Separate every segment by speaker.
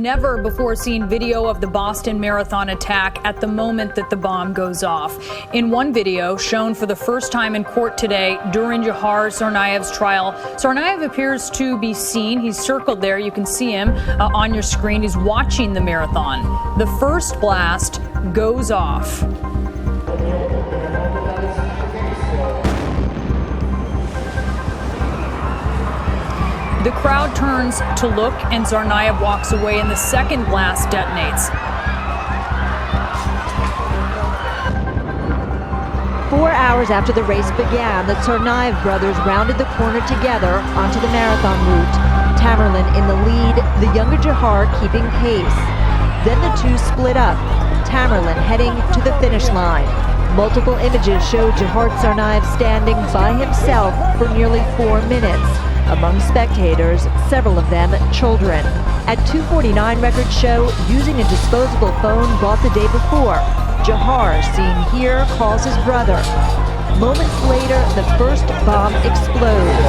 Speaker 1: never before seen video of the Boston Marathon attack at the moment that the bomb goes off. In one video shown for the first time in court today during Jahar Tsarnaev's trial, Tsarnaev appears to be seen. He's circled there. You can see him on your screen. He's watching the marathon. The first blast goes off. The crowd turns to look, and Tsarnaev walks away, and the second blast detonates.
Speaker 2: 4 hours after the race began, the Tsarnaev brothers rounded the corner together onto the marathon route. Tamerlan in the lead, the younger Jahar keeping pace. Then the two split up, Tamerlan heading to the finish line. Multiple images show Jahar Tsarnaev standing by himself for nearly 4 minutes. Among spectators, several of them children. At 2:49 records show, using a disposable phone bought the day before, Jahar, seen here, calls his brother. Moments later, the first bomb explodes.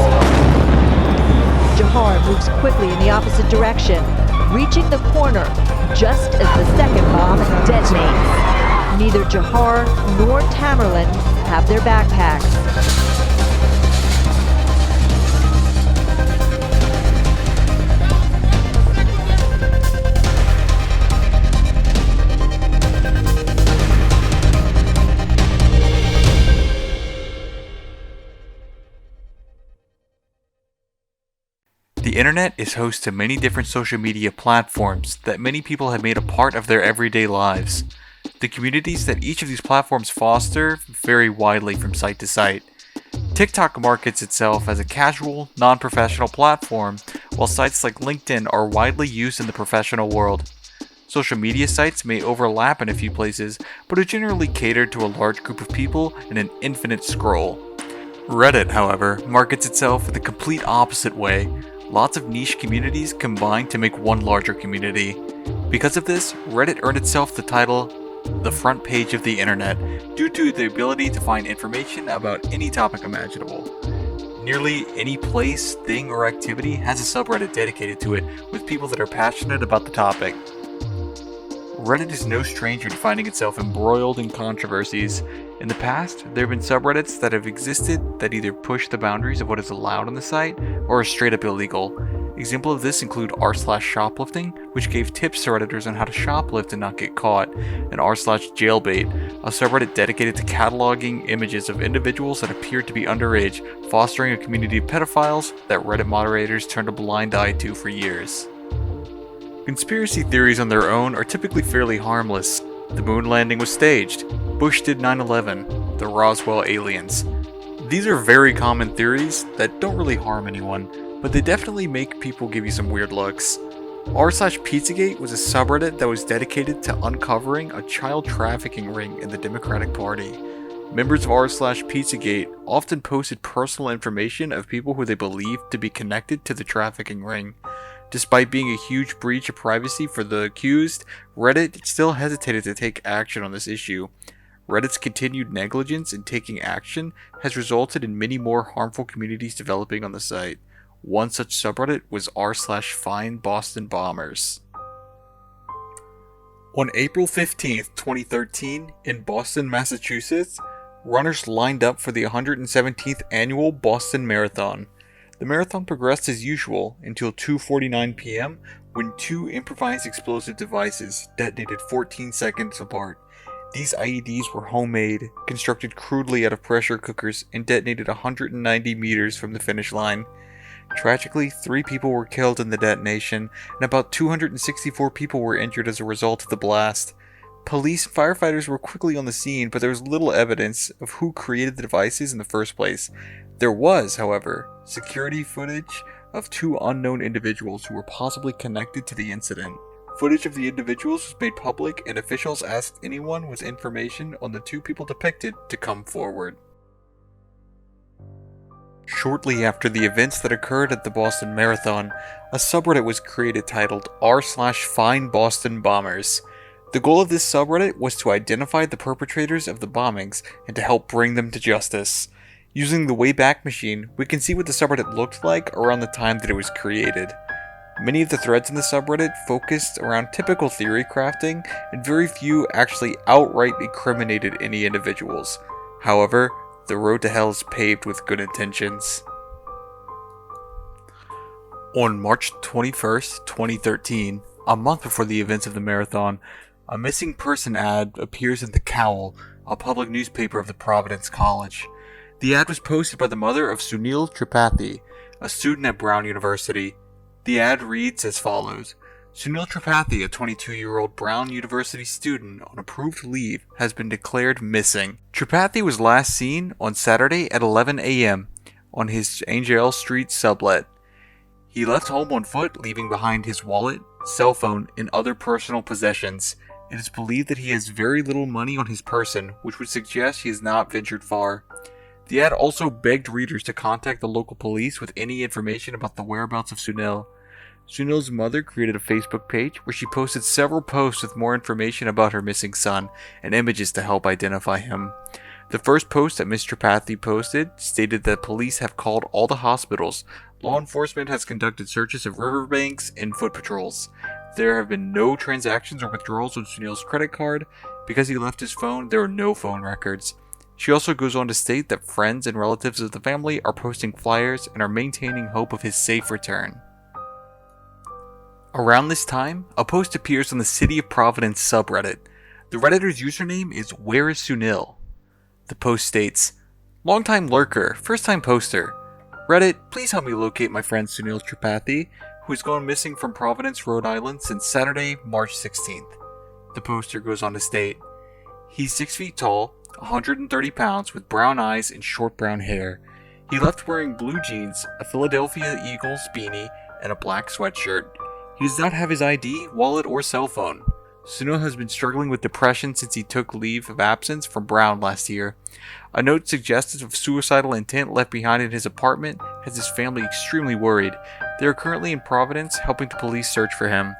Speaker 2: Jahar moves quickly in the opposite direction, reaching the corner just as the second bomb detonates. Neither Jahar nor Tamerlan have their backpacks.
Speaker 3: The internet is host to many different social media platforms that many people have made a part of their everyday lives. The communities that each of these platforms foster vary widely from site to site. TikTok markets itself as a casual, non-professional platform, while sites like LinkedIn are widely used in the professional world. Social media sites may overlap in a few places, but are generally catered to a large group of people in an infinite scroll. Reddit, however, markets itself in the complete opposite way. Lots of niche communities combine to make one larger community. Because of this, Reddit earned itself the title, the front page of the internet, due to the ability to find information about any topic imaginable. Nearly any place, thing, or activity has a subreddit dedicated to it, with people that are passionate about the topic. Reddit is no stranger to finding itself embroiled in controversies. In the past, there have been subreddits that have existed that either push the boundaries of what is allowed on the site or are straight up illegal. Examples of this include r/shoplifting, which gave tips to Redditors on how to shoplift and not get caught, and r/jailbait, a subreddit dedicated to cataloging images of individuals that appeared to be underage, fostering a community of pedophiles that Reddit moderators turned a blind eye to for years. Conspiracy theories on their own are typically fairly harmless. The moon landing was staged. Bush did 9/11. The Roswell aliens. These are very common theories that don't really harm anyone, but they definitely make people give you some weird looks. r/Pizzagate was a subreddit that was dedicated to uncovering a child trafficking ring in the Democratic Party. Members of r/Pizzagate often posted personal information of people who they believed to be connected to the trafficking ring. Despite being a huge breach of privacy for the accused, Reddit still hesitated to take action on this issue. Reddit's continued negligence in taking action has resulted in many more harmful communities developing on the site. One such subreddit was r/FindBostonBombers. On April 15th, 2013, in Boston, Massachusetts, runners lined up for the 117th annual Boston Marathon. The marathon progressed as usual until 2:49 p.m. when two improvised explosive devices detonated 14 seconds apart. These IEDs were homemade, constructed crudely out of pressure cookers, and detonated 190 meters from the finish line. Tragically, 3 people were killed in the detonation, and about 264 people were injured as a result of the blast. Police and firefighters were quickly on the scene, but there was little evidence of who created the devices in the first place. There was, however, security footage of 2 unknown individuals who were possibly connected to the incident. Footage of the individuals was made public, and officials asked anyone with information on the 2 people depicted to come forward. Shortly after the events that occurred at the Boston Marathon, a subreddit was created titled r/FindBostonBombers. The goal of this subreddit was to identify the perpetrators of the bombings and to help bring them to justice. Using the Wayback Machine, we can see what the subreddit looked like around the time that it was created. Many of the threads in the subreddit focused around typical theory crafting, and very few actually outright incriminated any individuals. However, the road to hell is paved with good intentions. On March 21st, 2013, a month before the events of the marathon, a missing person ad appears in The Cowl, a public newspaper of the Providence College. The ad was posted by the mother of Sunil Tripathi, a student at Brown University. The ad reads as follows: Sunil Tripathi, a 22-year-old Brown University student on approved leave, has been declared missing. Tripathi was last seen on Saturday at 11 a.m. on his Angel Street sublet. He left home on foot, leaving behind his wallet, cell phone, and other personal possessions. It is believed that he has very little money on his person, which would suggest he has not ventured far. The ad also begged readers to contact the local police with any information about the whereabouts of Sunil. Sunil's mother created a Facebook page where she posted several posts with more information about her missing son and images to help identify him. The first post that Ms. Tripathi posted stated that police have called all the hospitals. Law enforcement has conducted searches of riverbanks and foot patrols. There have been no transactions or withdrawals on Sunil's credit card. Because he left his phone, there are no phone records. She also goes on to state that friends and relatives of the family are posting flyers and are maintaining hope of his safe return. Around this time, a post appears on the City of Providence subreddit. The Redditor's username is Where is Sunil? The post states, Longtime lurker, first time poster. Reddit, please help me locate my friend Sunil Tripathi, who has gone missing from Providence, Rhode Island since Saturday, March 16th. The poster goes on to state, he's 6 feet tall, 130 pounds, with brown eyes and short brown hair. He left wearing blue jeans, a Philadelphia Eagles beanie, and a black sweatshirt. He does not have his ID, wallet, or cell phone. Sunil has been struggling with depression since he took leave of absence from Brown last year. A note suggestive of suicidal intent left behind in his apartment has his family extremely worried. They are currently in Providence helping the police search for him.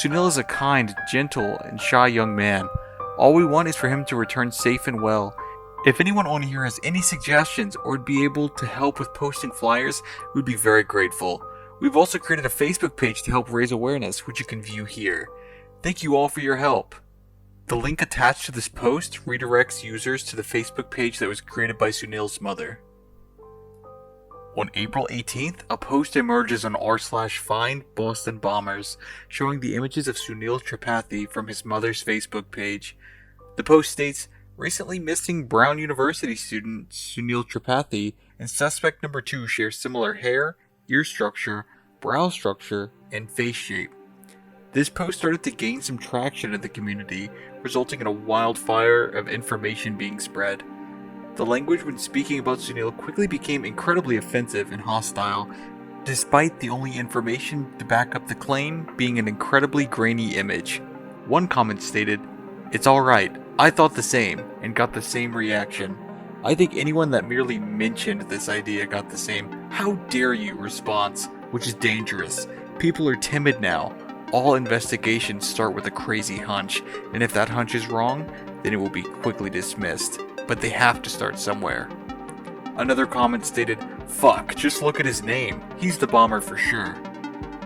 Speaker 3: Sunil is a kind, gentle, and shy young man. All we want is for him to return safe and well. If anyone on here has any suggestions or would be able to help with posting flyers, we'd be very grateful. We've also created a Facebook page to help raise awareness, which you can view here. Thank you all for your help. The link attached to this post redirects users to the Facebook page that was created by Sunil's mother. On April 18th, a post emerges on r/find Boston Bombers, showing the images of Sunil Tripathi from his mother's Facebook page. The post states, recently missing Brown University student Sunil Tripathi and suspect number 2 share similar hair, ear structure, brow structure, and face shape. This post started to gain some traction in the community, resulting in a wildfire of information being spread. The language when speaking about Sunil quickly became incredibly offensive and hostile, despite the only information to back up the claim being an incredibly grainy image. One comment stated, "It's alright, I thought the same, and got the same reaction. I think anyone that merely mentioned this idea got the same 'how dare you' response, which is dangerous. People are timid now. All investigations start with a crazy hunch, and if that hunch is wrong, then it will be quickly dismissed. But they have to start somewhere." Another comment stated, "Fuck, just look at his name. He's the bomber for sure."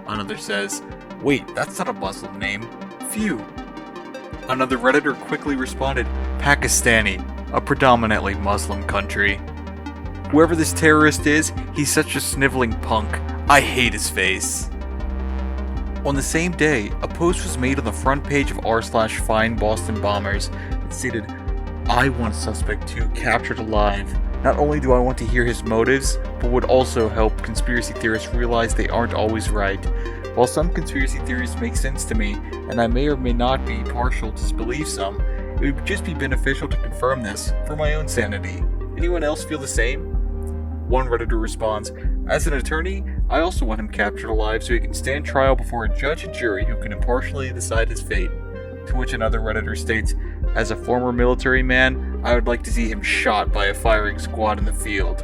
Speaker 3: Another says, "Wait, that's not a Muslim name. Phew." Another Redditor quickly responded, "Pakistani, a predominantly Muslim country. Whoever this terrorist is, he's such a sniveling punk. I hate his face." On the same day, a post was made on the front page of r/find Boston Bombers that stated, "I want suspect 2 captured alive. Not only do I want to hear his motives, but would also help conspiracy theorists realize they aren't always right. While some conspiracy theories make sense to me, and I may or may not be partial to believe some, it would just be beneficial to confirm this for my own sanity. Anyone else feel the same?" One Redditor responds, "As an attorney, I also want him captured alive so he can stand trial before a judge and jury who can impartially decide his fate." To which another Redditor states, "As a former military man, I would like to see him shot by a firing squad in the field."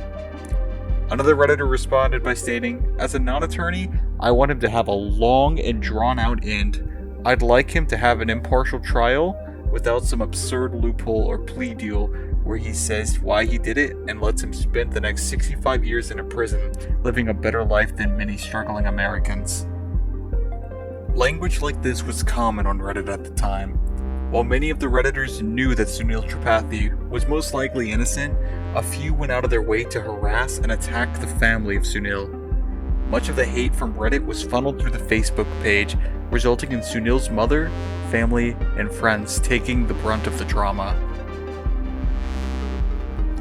Speaker 3: Another Redditor responded by stating, "As a non-attorney, I want him to have a long and drawn-out end. I'd like him to have an impartial trial without some absurd loophole or plea deal where he says why he did it and lets him spend the next 65 years in a prison, living a better life than many struggling Americans." Language like this was common on Reddit at the time. While many of the Redditors knew that Sunil Tripathi was most likely innocent, a few went out of their way to harass and attack the family of Sunil. Much of the hate from Reddit was funneled through the Facebook page, resulting in Sunil's mother, family, and friends taking the brunt of the drama.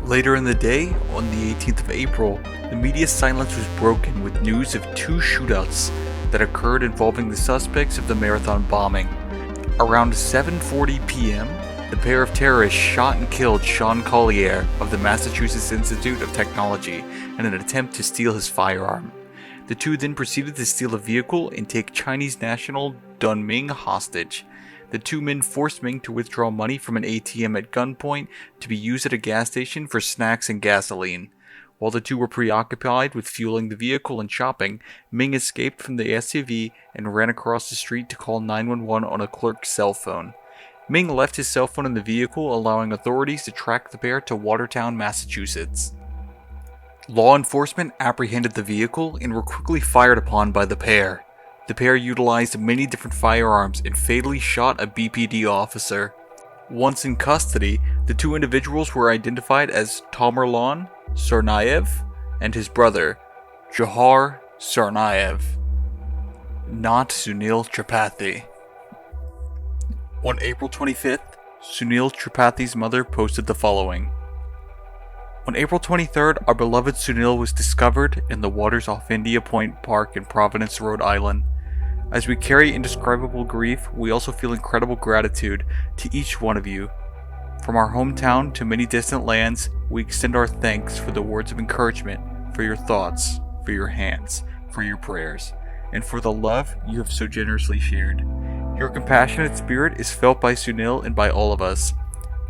Speaker 3: Later in the day, on the 18th of April, the media's silence was broken with news of 2 shootouts that occurred involving the suspects of the marathon bombing. Around 7:40 p.m., the pair of terrorists shot and killed Sean Collier of the Massachusetts Institute of Technology in an attempt to steal his firearm. The two then proceeded to steal a vehicle and take Chinese national Dun Ming hostage. The 2 men forced Ming to withdraw money from an ATM at gunpoint to be used at a gas station for snacks and gasoline. While the 2 were preoccupied with fueling the vehicle and shopping, Ming escaped from the SUV and ran across the street to call 911 on a clerk's cell phone. Ming left his cell phone in the vehicle, allowing authorities to track the pair to Watertown, Massachusetts. Law enforcement apprehended the vehicle and were quickly fired upon by the pair. The pair utilized many different firearms and fatally shot a BPD officer. Once in custody, the 2 individuals were identified as Tamerlan Tsarnaev and his brother, Johar Tsarnaev, not Sunil Tripathi. On April 25th, Sunil Tripathi's mother posted the following. On April 23rd, our beloved Sunil was discovered in the waters off India Point Park in Providence, Rhode Island. As we carry indescribable grief, we also feel incredible gratitude to each one of you. From our hometown to many distant lands, we extend our thanks for the words of encouragement, for your thoughts, for your hands, for your prayers, and for the love you have so generously shared. Your compassionate spirit is felt by Sunil and by all of us.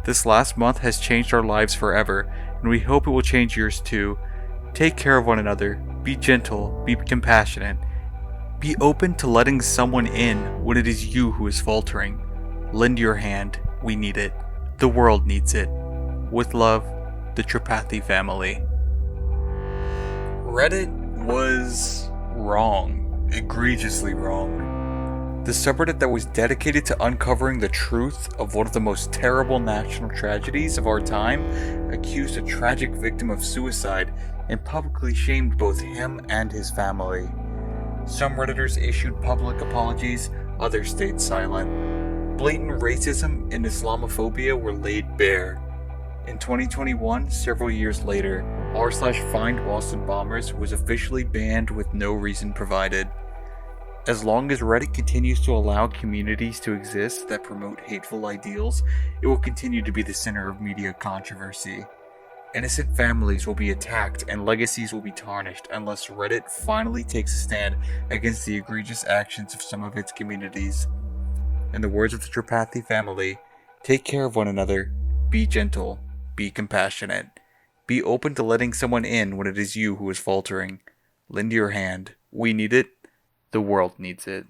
Speaker 3: This last month has changed our lives forever, and we hope it will change yours too. Take care of one another, be gentle, be compassionate. Be open to letting someone in when it is you who is faltering. Lend your hand, we need it. The world needs it. With love, the Tripathi family. Reddit was wrong. Egregiously wrong. The subreddit that was dedicated to uncovering the truth of one of the most terrible national tragedies of our time accused a tragic victim of suicide and publicly shamed both him and his family. Some Redditors issued public apologies, others stayed silent. Blatant racism and Islamophobia were laid bare. In 2021, several years later, r/Find Boston Bombers was officially banned with no reason provided. As long as Reddit continues to allow communities to exist that promote hateful ideals, it will continue to be the center of media controversy. Innocent families will be attacked and legacies will be tarnished unless Reddit finally takes a stand against the egregious actions of some of its communities. In the words of the Tripathi family, take care of one another, be gentle, be compassionate, be open to letting someone in when it is you who is faltering. Lend your hand, we need it, the world needs it.